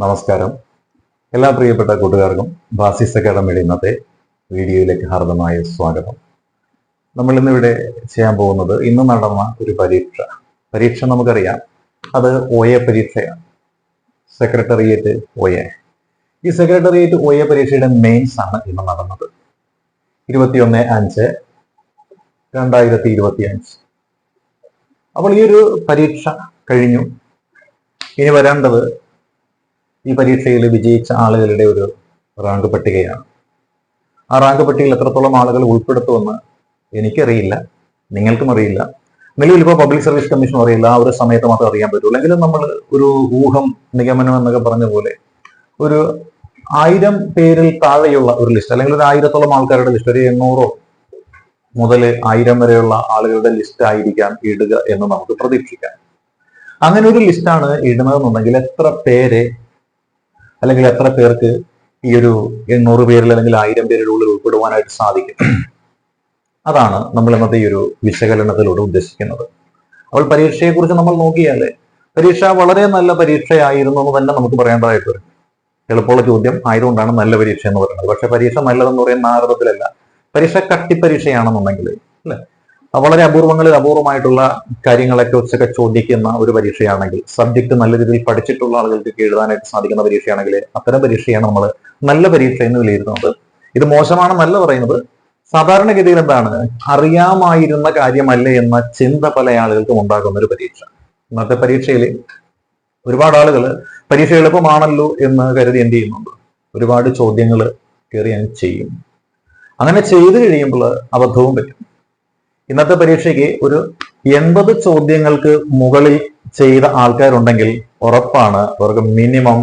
നമസ്കാരം. എല്ലാ പ്രിയപ്പെട്ട കൂട്ടുകാർക്കും ബാസിസ് അക്കാഡമിയുടെ ഇന്നത്തെ വീഡിയോയിലേക്ക് ഹാർദമായ സ്വാഗതം. നമ്മൾ ഇന്നിവിടെ ചെയ്യാൻ പോകുന്നത് ഇന്ന് നടന്ന ഒരു പരീക്ഷ നമുക്കറിയാം, അത് OA പരീക്ഷയാണ്. Secretariat OA. ഈ സെക്രട്ടേറിയറ്റ് OA പരീക്ഷയുടെ മെയിൻസ് ആണ് ഇന്ന് നടന്നത്. 21/5/2025. അപ്പോൾ ഈ ഒരു പരീക്ഷ കഴിഞ്ഞു. ഇനി വരേണ്ടത് ഈ പരീക്ഷയിൽ വിജയിച്ച ആളുകളുടെ ഒരു റാങ്ക് പട്ടികയാണ്. ആ റാങ്ക് പട്ടികയിൽ എത്രത്തോളം ആളുകൾ ഉൾപ്പെടുത്തുമെന്ന് എനിക്കറിയില്ല, നിങ്ങൾക്കും അറിയില്ല. നിലവിൽ ഇപ്പോൾ പബ്ലിക് സർവീസ് കമ്മീഷൻ അറിയില്ല, ആ ഒരു സമയത്ത് മാത്രമേ അറിയാൻ പറ്റുള്ളൂ. എങ്കിലും നമ്മൾ ഒരു ഊഹം, നിഗമനം എന്നൊക്കെ പറഞ്ഞ പോലെ ഒരു 1000 പേരിൽ താഴെയുള്ള ഒരു ലിസ്റ്റ്, അല്ലെങ്കിൽ ഒരു 1000-ഓളം ആൾക്കാരുടെ ലിസ്റ്റ്, ഒരു 800 മുതൽ 1000 വരെയുള്ള ആളുകളുടെ ലിസ്റ്റ് ആയിരിക്കാം ഇടുക എന്ന് നമുക്ക് പ്രതീക്ഷിക്കാം. അങ്ങനെ ഒരു ലിസ്റ്റാണ് ഇടുന്നതെന്നുണ്ടെങ്കിൽ എത്ര പേർക്ക് ഈ ഒരു 800 പേരിൽ അല്ലെങ്കിൽ 1000 പേരുടെ ഉള്ളിൽ ഉൾപ്പെടുവാനായിട്ട് സാധിക്കും? അതാണ് നമ്മൾ ഇന്നത്തെ ഈ ഒരു വിശകലനത്തിലൂടെ ഉദ്ദേശിക്കുന്നത്. അപ്പോൾ പരീക്ഷയെക്കുറിച്ച് നമ്മൾ നോക്കിയാൽ പരീക്ഷ വളരെ നല്ല പരീക്ഷയായിരുന്നു എന്ന് തന്നെ നമുക്ക് പറയേണ്ടതായിട്ട് വരും. എളുപ്പമുള്ള ചോദ്യം ആയതുകൊണ്ടാണ് നല്ല പരീക്ഷ എന്ന് പറയുന്നത്. പക്ഷെ പരീക്ഷ നല്ലതെന്ന് പറയുന്ന ആരംഭത്തിലല്ല, പരീക്ഷ കട്ടിപ്പരീക്ഷയാണെന്നുണ്ടെങ്കിൽ അല്ലെ, വളരെ അപൂർവമായിട്ടുള്ള കാര്യങ്ങളൊക്കെ വെച്ചൊക്കെ ചോദിക്കുന്ന ഒരു പരീക്ഷയാണെങ്കിൽ, സബ്ജക്ട് നല്ല രീതിയിൽ പഠിച്ചിട്ടുള്ള ആളുകൾക്ക് എഴുതാനായിട്ട് സാധിക്കുന്ന പരീക്ഷയാണെങ്കിൽ അത്തരം പരീക്ഷയാണ് നമ്മൾ നല്ല പരീക്ഷ എന്ന് വിലയിരുത്തുന്നത്. ഇത് മോശമാണെന്നല്ല പറയുന്നത്. സാധാരണഗതിയിൽ എന്താണ്, അറിയാമായിരുന്ന കാര്യമല്ലേ എന്ന ചിന്ത പല ആളുകൾക്കും ഉണ്ടാകുന്ന ഒരു പരീക്ഷ. ഇന്നത്തെ പരീക്ഷയിൽ ഒരുപാട് ആളുകൾ പരീക്ഷ എളുപ്പമാണല്ലോ എന്ന് കരുതി എന്ത് ചെയ്യുന്നുണ്ട്, ഒരുപാട് ചോദ്യങ്ങൾ കയറി ചെയ്യും. അങ്ങനെ ചെയ്തു കഴിയുമ്പോൾ അബദ്ധവും പറ്റും. ഇന്നത്തെ പരീക്ഷയ്ക്ക് ഒരു 80 ചോദ്യങ്ങൾക്ക് മുകളിൽ ചെയ്ത ആൾക്കാരുണ്ടെങ്കിൽ ഉറപ്പാണ് അവർക്ക് മിനിമം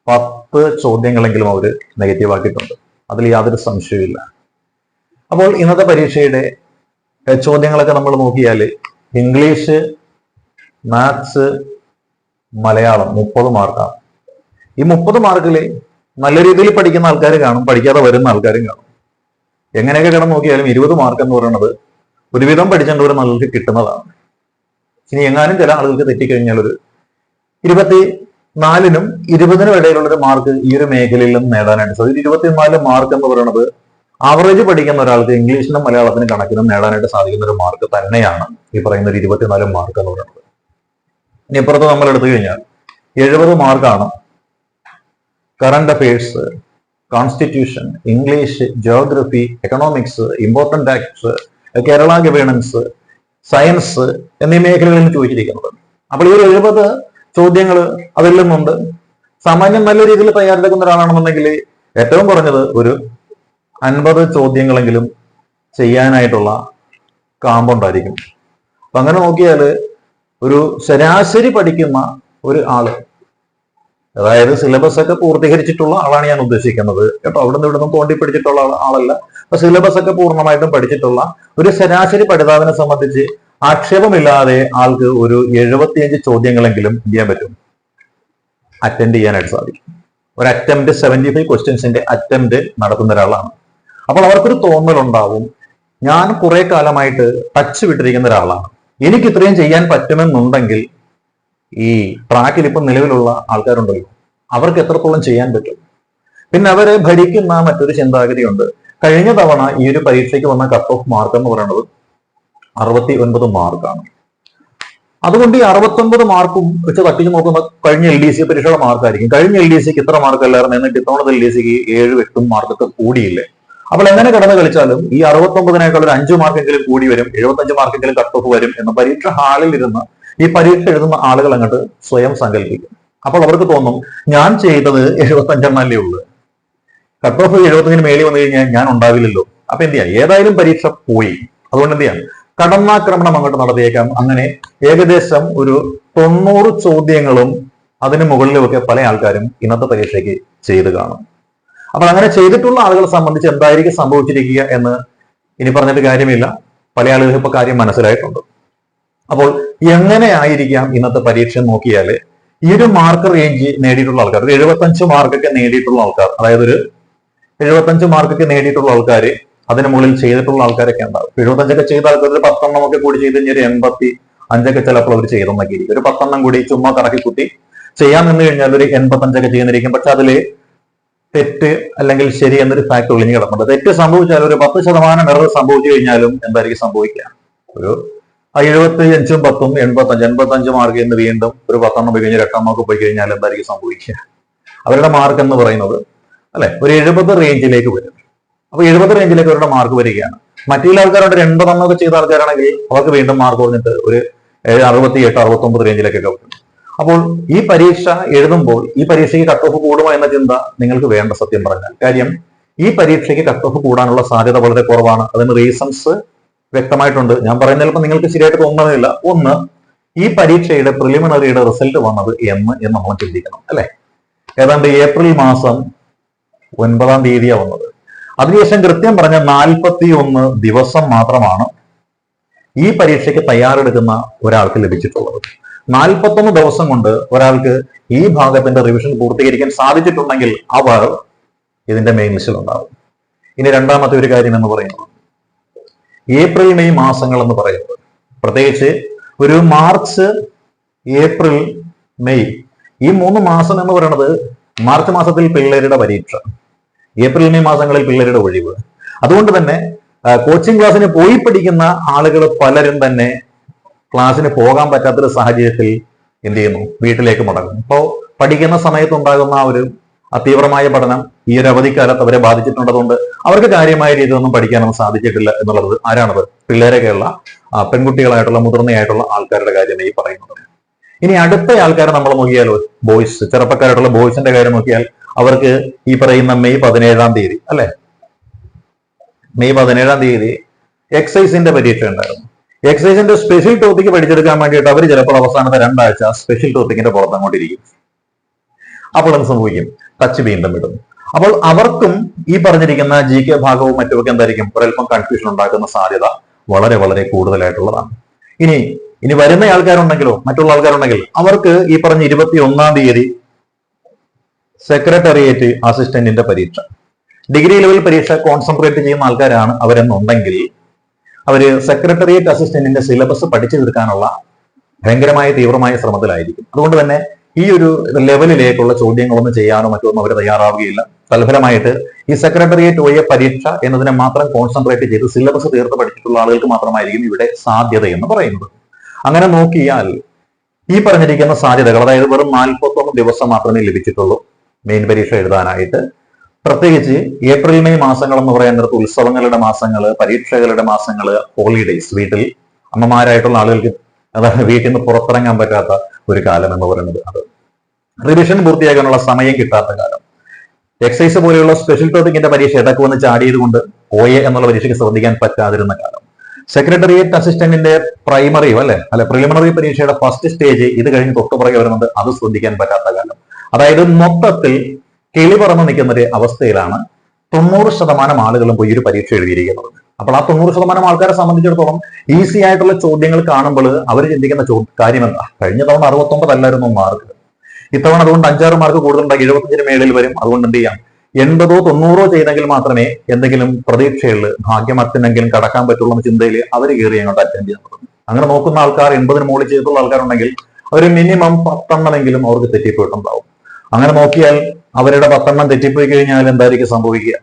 10 ചോദ്യങ്ങളെങ്കിലും അവർ നെഗറ്റീവ് ആക്കിയിട്ടുണ്ട്. അതിൽ യാതൊരു സംശയമില്ല. അപ്പോൾ ഇന്നത്തെ പരീക്ഷയുടെ ചോദ്യങ്ങളൊക്കെ നമ്മൾ നോക്കിയാൽ ഇംഗ്ലീഷ്, മാത്സ്, മലയാളം 30 മാർക്കാണ്. ഈ 30 മാർക്കിൽ നല്ല രീതിയിൽ പഠിക്കുന്ന ആൾക്കാർ കാണും, പഠിക്കാതെ വരുന്ന ആൾക്കാരും കാണും. എങ്ങനെയൊക്കെ കിടന്ന് നോക്കിയാലും 20 മാർക്ക് എന്ന് പറയുന്നത് ഒരുവിധം പഠിച്ചേണ്ട ഒരു നല്ലത് കിട്ടുന്നതാണ്. ഇനി എങ്ങാനും ചില ആളുകൾക്ക് തെറ്റിക്കഴിഞ്ഞാൽ ഒരു 24-നും 20-നും ഇടയിലുള്ളൊരു മാർക്ക് ഈ ഒരു മേഖലയിൽ നിന്ന് നേടാനായിട്ട് സാധിക്കും. 24 മാർക്ക് എന്ന് പറയുന്നത് ആവറേജ് പഠിക്കുന്ന ഒരാൾക്ക് ഇംഗ്ലീഷിനും മലയാളത്തിനും കണക്കിനും നേടാനായിട്ട് സാധിക്കുന്ന ഒരു മാർക്ക് തന്നെയാണ് ഈ പറയുന്ന ഒരു 24 മാർക്ക് എന്ന് പറയുന്നത്. ഇനി ഇപ്പുറത്ത് നമ്മൾ എടുത്തു കഴിഞ്ഞാൽ 70 മാർക്കാണ് current affairs, constitution, English, geography, economics, important acts, Kerala governance, science എന്നീ മേഖലകളിൽ ചോദിച്ചിരിക്കുന്നത്. അപ്പോൾ ഈ 70 ചോദ്യങ്ങൾ അതിൽ നിന്നുണ്ട്. സാമാന്യം നല്ല രീതിയിൽ തയ്യാറെടുക്കുന്ന ഒരാളാണെന്നുണ്ടെങ്കിൽ ഏറ്റവും കുറഞ്ഞത് ഒരു 50 ചോദ്യങ്ങളെങ്കിലും ചെയ്യാനായിട്ടുള്ള കാമ്പുണ്ടായിരിക്കും. അപ്പൊ അങ്ങനെ നോക്കിയാൽ ഒരു ശരാശരി പഠിക്കുന്ന ഒരു ആള്, അതായത് സിലബസ് ഒക്കെ പൂർത്തീകരിച്ചിട്ടുള്ള ആളാണ് ഞാൻ ഉദ്ദേശിക്കുന്നത് കേട്ടോ, അവിടുന്ന് ഇവിടുന്ന് തോണ്ടി പിടിച്ചിട്ടുള്ള ആളല്ല. അപ്പൊ സിലബസ് ഒക്കെ പൂർണ്ണമായിട്ടും പഠിച്ചിട്ടുള്ള ഒരു ശരാശരി പഠിതാവിനെ സംബന്ധിച്ച് ആക്ഷേപമില്ലാതെ ആൾക്ക് ഒരു 75 ചോദ്യങ്ങളെങ്കിലും ചെയ്യാൻ പറ്റും, അറ്റൻഡ് ചെയ്യാനായിട്ട് സാധിക്കും. ഒരു അറ്റംപ്റ്റ് 75 ക്വസ്റ്റ്യൻസിന്റെ അറ്റംപ്റ്റ് നടത്തുന്ന ഒരാളാണ്. അപ്പോൾ അവർക്കൊരു തോന്നലുണ്ടാവും, ഞാൻ കുറെ കാലമായിട്ട് ടച്ച് വിട്ടിരിക്കുന്ന ഒരാളാണ്, എനിക്ക് ഇത്രയും ചെയ്യാൻ പറ്റുമെന്നുണ്ടെങ്കിൽ ഈ ട്രാക്കിൽ ഇപ്പം നിലവിലുള്ള ആൾക്കാരുണ്ടല്ലോ അവർക്ക് എത്രത്തോളം ചെയ്യാൻ പറ്റും. പിന്നെ അവരെ ഭരിക്കുന്ന മറ്റൊരു ചിന്താഗതിയുണ്ട്. കഴിഞ്ഞ തവണ ഈ ഒരു പരീക്ഷയ്ക്ക് വന്ന കട്ട് ഓഫ് മാർക്ക് എന്ന് പറയുന്നത് 69 മാർക്കാണ്. അതുകൊണ്ട് ഈ 69 മാർക്കും വെച്ച് തട്ടിച്ച് നോക്കുമ്പോൾ കഴിഞ്ഞ LDC പരീക്ഷയുടെ മാർക്കായിരിക്കും. കഴിഞ്ഞ LDCക്ക് ഇത്ര മാർക്കല്ലായിരുന്നു, എന്നിട്ട് ഇത്തവണത്തെ LDCക്ക് 7-8 മാർക്കൊക്കെ കൂടിയില്ലേ. അപ്പോൾ എങ്ങനെ കിടന്ന് കളിച്ചാലും ഈ 69-നേക്കാൾ ഒരു 5 മാർക്കെങ്കിലും കൂടി വരും, 75 മാർക്കെങ്കിലും കട്ട് ഓഫ് വരും എന്ന് പരീക്ഷ ഹാളിൽ ഇരുന്ന് ഈ പരീക്ഷ എഴുതുന്ന ആളുകൾ അങ്ങോട്ട് സ്വയം സങ്കല്പിക്കും. അപ്പോൾ അവർക്ക് തോന്നും, ഞാൻ ചെയ്തത് 75 ഉള്ളൂ, കട്ട് ഓഫ് 75-ന് മേളിൽ വന്നു കഴിഞ്ഞാൽ ഞാൻ ഉണ്ടാവില്ലല്ലോ. അപ്പൊ എന്ത് ചെയ്യാം, ഏതായാലും പരീക്ഷ പോയി, അതുകൊണ്ട് എന്ത് ചെയ്യാം, കടന്നാക്രമണം അങ്ങോട്ട് നടത്തിയേക്കാം. അങ്ങനെ ഏകദേശം ഒരു 90 ചോദ്യങ്ങളും അതിന് മുകളിലുമൊക്കെ പല ആൾക്കാരും ഇന്നത്തെ പരീക്ഷയ്ക്ക് ചെയ്ത് കാണും. അപ്പോൾ അങ്ങനെ ചെയ്തിട്ടുള്ള ആളുകളെ സംബന്ധിച്ച് എന്തായിരിക്കും സംഭവിച്ചിരിക്കുക എന്ന് ഇനി പറഞ്ഞിട്ട് കാര്യമില്ല, പല ആളുകൾക്ക് ഇപ്പൊ കാര്യം മനസ്സിലായിട്ടുണ്ട്. അപ്പോൾ എങ്ങനെ ആയിരിക്കാം ഇന്നത്തെ പരീക്ഷ നോക്കിയാൽ ഈ ഒരു മാർക്ക് റേഞ്ച് നേടിയിട്ടുള്ള ആൾക്കാർ, ഒരു 75 മാർക്കൊക്കെ നേടിയിട്ടുള്ള ആൾക്കാർ, അതായത് ഒരു 75 മാർക്കൊക്കെ നേടിയിട്ടുള്ള ആൾക്കാർ, അതിന് മുകളിൽ ചെയ്തിട്ടുള്ള ആൾക്കാരൊക്കെ ഉണ്ടാവും. 75 ചെയ്ത ആൾക്കാർ ഒരു 10 ഒക്കെ കൂടി ചെയ്ത് കഴിഞ്ഞാൽ 85 ചിലപ്പോൾ അവർ ചെയ്തെന്നൊക്കെ ഇരിക്കും. ഒരു 10 കൂടി ചുമ്മാ കറക്കി കുത്തി ചെയ്യാൻ നിന്ന് കഴിഞ്ഞാൽ ഒരു 85 ചെയ്യുന്നിരിക്കും. പക്ഷെ അതില് തെറ്റ് അല്ലെങ്കിൽ ശരി എന്നൊരു ഫാക്ട് ഒളിഞ്ഞു കിടപ്പുണ്ട്. തെറ്റ് സംഭവിച്ചാൽ ഒരു 10% എറർ സംഭവിച്ചു കഴിഞ്ഞാലും എന്തായിരിക്കും സംഭവിക്കുക? ഒരു 75 10 85 മാർക്ക് എന്ന് വീണ്ടും ഒരു 10 പോയി കഴിഞ്ഞാൽ 8 പോയി കഴിഞ്ഞാൽ എന്തായിരിക്കും സംഭവിക്കുക? അവരുടെ മാർക്ക് എന്ന് പറയുന്നത് അല്ലെ ഒരു 70 റേഞ്ചിലേക്ക് വരും. അപ്പൊ 70 റേഞ്ചിലേക്ക് അവരുടെ മാർക്ക് വരികയാണ്. മറ്റുള്ള ആൾക്കാരുടെ 80 ചെയ്ത ആൾക്കാരാണെങ്കിൽ അവർക്ക് വീണ്ടും മാർക്ക് കുറഞ്ഞിട്ട് ഒരു 68 69 റേഞ്ചിലേക്കൊക്കെ വരും. അപ്പോൾ ഈ പരീക്ഷ എഴുതുമ്പോൾ ഈ പരീക്ഷയ്ക്ക് കട്ട് ഓഫ് കൂടുമോ എന്ന ചിന്ത നിങ്ങൾക്ക് വേണ്ട. സത്യം പറഞ്ഞാൽ കാര്യം ഈ പരീക്ഷയ്ക്ക് കട്ട് ഓഫ് കൂടാനുള്ള സാധ്യത വളരെ കുറവാണ്. അതിന് റീസൺസ് വ്യക്തമായിട്ടുണ്ട്. ഞാൻ പറയുന്ന ചിലപ്പോൾ നിങ്ങൾക്ക് ശരിയായിട്ട് തോന്നുന്നില്ല. ഒന്ന്, ഈ പരീക്ഷയുടെ പ്രിലിമിനറിയുടെ റിസൾട്ട് വന്നത് എന്ന് നമ്മൾ ചിന്തിക്കണം അല്ലെ. ഏതാണ്ട് ഏപ്രിൽ മാസം 9-ാം തീയതിയാണ് വന്നത്. അതിനുശേഷം കൃത്യം പറഞ്ഞ 41 ദിവസം മാത്രമാണ് ഈ പരീക്ഷയ്ക്ക് തയ്യാറെടുക്കുന്ന ഒരാൾക്ക് ലഭിച്ചിട്ടുള്ളത്. 41 ദിവസം കൊണ്ട് ഒരാൾക്ക് ഈ ഭാഗത്തിന്റെ റിവിഷൻ പൂർത്തീകരിക്കാൻ സാധിച്ചിട്ടുണ്ടെങ്കിൽ അവർ ഇതിന്റെ മെയിൻ ലിസ്റ്റിൽ ഉണ്ടാവും. ഇനി രണ്ടാമത്തെ ഒരു കാര്യം എന്ന് പറയുന്നത് ഏപ്രിൽ മെയ് മാസങ്ങൾ എന്ന് പറയുന്നത്, പ്രത്യേകിച്ച് ഒരു മാർച്ച് ഏപ്രിൽ മെയ് ഈ 3 മാസം എന്ന് പറയുന്നത് മാർച്ച് മാസത്തിൽ പിള്ളേരുടെ പരീക്ഷ, ഏപ്രിൽ മെയ് മാസങ്ങളിൽ പിള്ളേരുടെ ഒഴിവ്. അതുകൊണ്ട് തന്നെ കോച്ചിങ് ക്ലാസ്സിന് പോയി പഠിക്കുന്ന ആളുകൾ പലരും തന്നെ ക്ലാസ്സിന് പോകാൻ പറ്റാത്തൊരു സാഹചര്യത്തിൽ എന്ത് ചെയ്യുന്നു? വീട്ടിലേക്ക് മടങ്ങും. അപ്പോൾ പഠിക്കുന്ന സമയത്തുണ്ടാകുന്ന ആ ഒരു അതീവ്രമായ പഠനം ഈ ഒരു അവധിക്കാലത്ത് അവരെ ബാധിച്ചിട്ടുണ്ടതുകൊണ്ട് അവർക്ക് കാര്യമായ രീതിയിലൊന്നും പഠിക്കാനൊന്നും സാധിച്ചിട്ടില്ല എന്നുള്ളത് ആരാണത്? പിള്ളേരൊക്കെയുള്ള പെൺകുട്ടികളായിട്ടുള്ള മുതിർന്നയായിട്ടുള്ള ആൾക്കാരുടെ കാര്യമാണ് ഈ പറയുന്നത്. ഇനി അടുത്ത ആൾക്കാരെ നമ്മൾ നോക്കിയാലോ, ബോയ്സ്, ചെറുപ്പക്കാരായിട്ടുള്ള ബോയ്സിന്റെ കാര്യം നോക്കിയാൽ അവർക്ക് ഈ പറയുന്ന മെയ് 17-ാം തീയതി അല്ലെ, മെയ് 17-ാം തീയതി എക്സൈസിന്റെ പരീക്ഷ ഉണ്ടായിരുന്നു. എക്സൈസിന്റെ സ്പെഷ്യൽ ടോപ്പിക്ക് പഠിച്ചെടുക്കാൻ വേണ്ടിയിട്ട് അവർ ചിലപ്പോൾ അവസാനത്തെ 2 ആഴ്ച സ്പെഷ്യൽ ടോപ്പിക്കിന്റെ പുറത്തങ്ങോട്ടിരിക്കും. അപ്പോൾ എന്ത് സംഭവിക്കും? ടച്ച് വീണ്ടും വിടും. അപ്പോൾ അവർക്കും ഈ പറഞ്ഞിരിക്കുന്ന GK ഭാഗവും മറ്റുമൊക്കെ എന്തായിരിക്കും? ഒരല്പം കൺഫ്യൂഷൻ ഉണ്ടാക്കുന്ന സാധ്യത വളരെ വളരെ കൂടുതലായിട്ടുള്ളതാണ്. ഇനി വരുന്ന ആൾക്കാരുണ്ടെങ്കിലോ, മറ്റുള്ള ആൾക്കാരുണ്ടെങ്കിൽ അവർക്ക് ഈ പറഞ്ഞ 21-ാം തീയതി സെക്രട്ടേറിയറ്റ് അസിസ്റ്റന്റിന്റെ പരീക്ഷ, ഡിഗ്രി ലെവൽ പരീക്ഷ കോൺസെൻട്രേറ്റ് ചെയ്യുന്ന ആൾക്കാരാണ് അവരെന്നുണ്ടെങ്കിൽ അവര് സെക്രട്ടേറിയറ്റ് അസിസ്റ്റന്റിന്റെ സിലബസ് പഠിച്ചു തീർക്കാനുള്ള ഭയങ്കരമായ തീവ്രമായ ശ്രമത്തിലായിരിക്കും. അതുകൊണ്ട് തന്നെ ഈ ഒരു ലെവലിലേക്കുള്ള ചോദ്യങ്ങളൊന്നും ചെയ്യാനോ മറ്റൊന്നും അവർ തയ്യാറാവുകയില്ല. തൽഫലമായിട്ട് ഈ സെക്രട്ടേറിയറ്റ് OA പരീക്ഷ എന്നതിനെ മാത്രം കോൺസെൻട്രേറ്റ് ചെയ്ത് സിലബസ് തീർത്ത് പഠിച്ചിട്ടുള്ള ആളുകൾക്ക് മാത്രമായിരിക്കും ഇവിടെ സാധ്യത എന്ന് പറയുന്നത്. അങ്ങനെ നോക്കിയാൽ ഈ പറഞ്ഞിരിക്കുന്ന സാധ്യതകൾ, അതായത് വെറും 41 ദിവസം മാത്രമേ ലഭിച്ചിട്ടുള്ളൂ മെയിൻ പരീക്ഷ എഴുതാനായിട്ട്. പ്രത്യേകിച്ച് ഏപ്രിൽ മെയ് മാസങ്ങൾ എന്ന് പറയുന്നത് ഉത്സവങ്ങളുടെ മാസങ്ങള്, പരീക്ഷകളുടെ മാസങ്ങള്, ഹോളിഡേയ്സ്, വീട്ടിൽ അമ്മമാരായിട്ടുള്ള ആളുകൾക്ക് അതായത് വീട്ടിൽ നിന്ന് പുറത്തിറങ്ങാൻ പറ്റാത്ത ഒരു കാലം എന്ന് പറയുന്നത്, അത് റിവിഷൻ പൂർത്തിയാക്കാനുള്ള സമയം കിട്ടാത്ത കാലം, എക്സൈസ് പോലെയുള്ള സ്പെഷ്യൽ ടോപ്പിക്കിന്റെ പരീക്ഷ ഇടയ്ക്ക് വന്ന് ചാടിയത് കൊണ്ട് OA എന്നുള്ള പരീക്ഷയ്ക്ക് ശ്രദ്ധിക്കാൻ പറ്റാതിരുന്ന കാലം, സെക്രട്ടേറിയറ്റ് അസിസ്റ്റന്റിന്റെ പ്രൈമറിയോ അല്ലെ പ്രിലിമിനറി പരീക്ഷയുടെ ഫസ്റ്റ് സ്റ്റേജ് ഇത് കഴിഞ്ഞ് തൊട്ടുപുറകെ വരുന്നത്, അത് ശ്രദ്ധിക്കാൻ പറ്റാത്ത കാലം. അതായത് മൊത്തത്തിൽ കിളി പറന്ന് നിൽക്കുന്ന ഒരു അവസ്ഥയിലാണ് 90% ആളുകളും പോയി ഒരു പരീക്ഷ എഴുതിയിരിക്കുന്നത്. അപ്പോൾ ആ 90% ആൾക്കാരെ സംബന്ധിച്ചിടത്തോളം ഈസി ആയിട്ടുള്ള ചോദ്യങ്ങൾ കാണുമ്പോൾ അവർ ചിന്തിക്കുന്ന കാര്യം എന്താ? കഴിഞ്ഞ തവണ 69 അല്ലായിരുന്നു മാർക്ക്, ഇത്തവണ അതുകൊണ്ട് 5-6 മാർക്ക് കൂടുതലുണ്ടായി 75-ന് മേളിൽ വരും. അതുകൊണ്ട് എന്ത് ചെയ്യാം? 80 90 ചെയ്തെങ്കിൽ മാത്രമേ എന്തെങ്കിലും പ്രതീക്ഷകളിൽ ഭാഗ്യമത്തിനെങ്കിലും കടക്കാൻ പറ്റുള്ളൂ എന്ന ചിന്തയിൽ അവർ കയറി അങ്ങോട്ട് അറ്റൻഡ് ചെയ്യുന്നത്. അങ്ങനെ നോക്കുന്ന ആൾക്കാർ 80-ന് മുകളിൽ ചെയ്തിട്ടുള്ള ആൾക്കാരുണ്ടെങ്കിൽ അവർ മിനിമം 10 എണ്ണമെങ്കിലും അവർക്ക് തെറ്റിപ്പോയിട്ടുണ്ടാവും. അങ്ങനെ നോക്കിയാൽ അവരുടെ 10 എണ്ണം തെറ്റിപ്പോയി കഴിഞ്ഞാൽ എന്തായിരിക്കും സംഭവിക്കുക?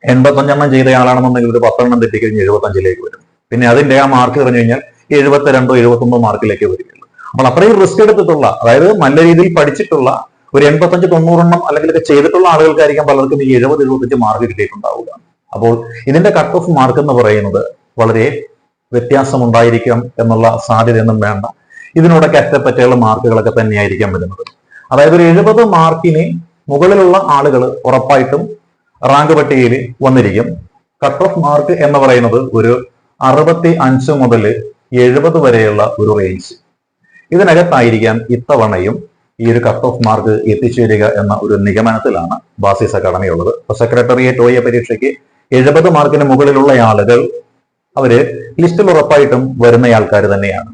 85 എണ്ണം ചെയ്തയാളാണെന്നുണ്ടെങ്കിൽ ഒരു 10 എണ്ണം തെറ്റിക്കഴിഞ്ഞ് 75-ലേക്ക് വരും. പിന്നെ അതിന്റെ ആ മാർക്ക് പറഞ്ഞു കഴിഞ്ഞാൽ 72 71 മാർക്കിലേക്ക് വരികയുള്ളൂ. അപ്പോൾ അത്രയും റിസ്ക് എടുത്തിട്ടുള്ള, അതായത് നല്ല രീതിയിൽ പഠിച്ചിട്ടുള്ള ഒരു 85 90 എണ്ണം അല്ലെങ്കിൽ ചെയ്തിട്ടുള്ള ആളുകൾക്കായിരിക്കും പലർക്കും ഈ 70 75 മാർക്ക് കിട്ടിയിട്ടുണ്ടാവുക. അപ്പോൾ ഇതിന്റെ കട്ട് ഓഫ് മാർക്ക് എന്ന് പറയുന്നത് വളരെ വ്യത്യാസമുണ്ടായിരിക്കാം എന്നുള്ള സാധ്യതയൊന്നും വേണ്ട. ഇതിനോടൊക്കെ അറ്റപ്പറ്റയുള്ള മാർക്കുകളൊക്കെ തന്നെയായിരിക്കാം വരുന്നത്. അതായത് ഒരു 70 മാർക്കിന് മുകളിലുള്ള ആളുകൾ ഉറപ്പായിട്ടും റാങ്ക് പട്ടികയിൽ വന്നിരിക്കും. കട്ട് ഓഫ് മാർക്ക് എന്ന് പറയുന്നത് ഒരു 65 മുതൽ 70 വരെയുള്ള ഒരു റേഞ്ച്. ഇതിനകത്തായിരിക്കാം ഇത്തവണയും ഈ ഒരു കട്ട് ഓഫ് മാർക്ക് എത്തിച്ചേരുക എന്ന ഒരു നിഗമനത്തിലാണ് ബാസിസ് അക്കാഡമി ഉള്ളത്. അപ്പൊ സെക്രട്ടേറിയറ്റ് OA പരീക്ഷയ്ക്ക് 70 മാർക്കിന് മുകളിലുള്ള ആളുകൾ അവര് ലിസ്റ്റിൽ ഉറപ്പായിട്ടും വരുന്ന ആൾക്കാർ തന്നെയാണ്.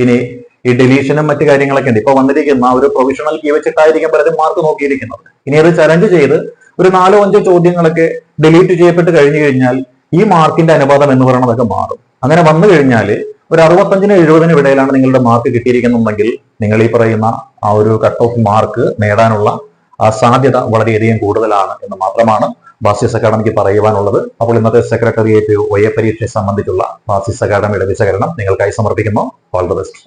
ഇനി ഈ ഡെലീഷനും മറ്റു കാര്യങ്ങളൊക്കെ ഉണ്ട്. ഇപ്പൊ വന്നിരിക്കുന്ന ഒരു പ്രൊവിഷണൽ കീ വെച്ചിട്ടായിരിക്കും പലരും മാർക്ക് നോക്കിയിരിക്കുന്നത്. ഇനി അത് ചലഞ്ച് ചെയ്ത് ഒരു 4-5 ചോദ്യങ്ങളൊക്കെ ഡിലീറ്റ് ചെയ്യപ്പെട്ട് കഴിഞ്ഞു കഴിഞ്ഞാൽ ഈ മാർക്കിന്റെ അനുപാതം എന്ന് പറയുന്നതൊക്കെ മാറും. അങ്ങനെ വന്നു കഴിഞ്ഞാൽ ഒരു 65-നും 70-നും ഇടയിലാണ് നിങ്ങളുടെ മാർക്ക് കിട്ടിയിരിക്കുന്നുണ്ടെങ്കിൽ നിങ്ങൾ ഈ പറയുന്ന ആ ഒരു കട്ട് ഓഫ് മാർക്ക് നേടാനുള്ള സാധ്യത വളരെയധികം കൂടുതലാണ് എന്ന് മാത്രമാണ് ബാസിസ് അക്കാഡമിക്ക് പറയുവാനുള്ളത്. അപ്പോൾ ഇന്നത്തെ സെക്രട്ടേറിയറ്റ് ഒയ പരീക്ഷയെ സംബന്ധിച്ചുള്ള ബാസിസ് അക്കാഡമിയുടെ വിശകലനം നിങ്ങൾക്കായി സമർപ്പിക്കുന്നു. All the best.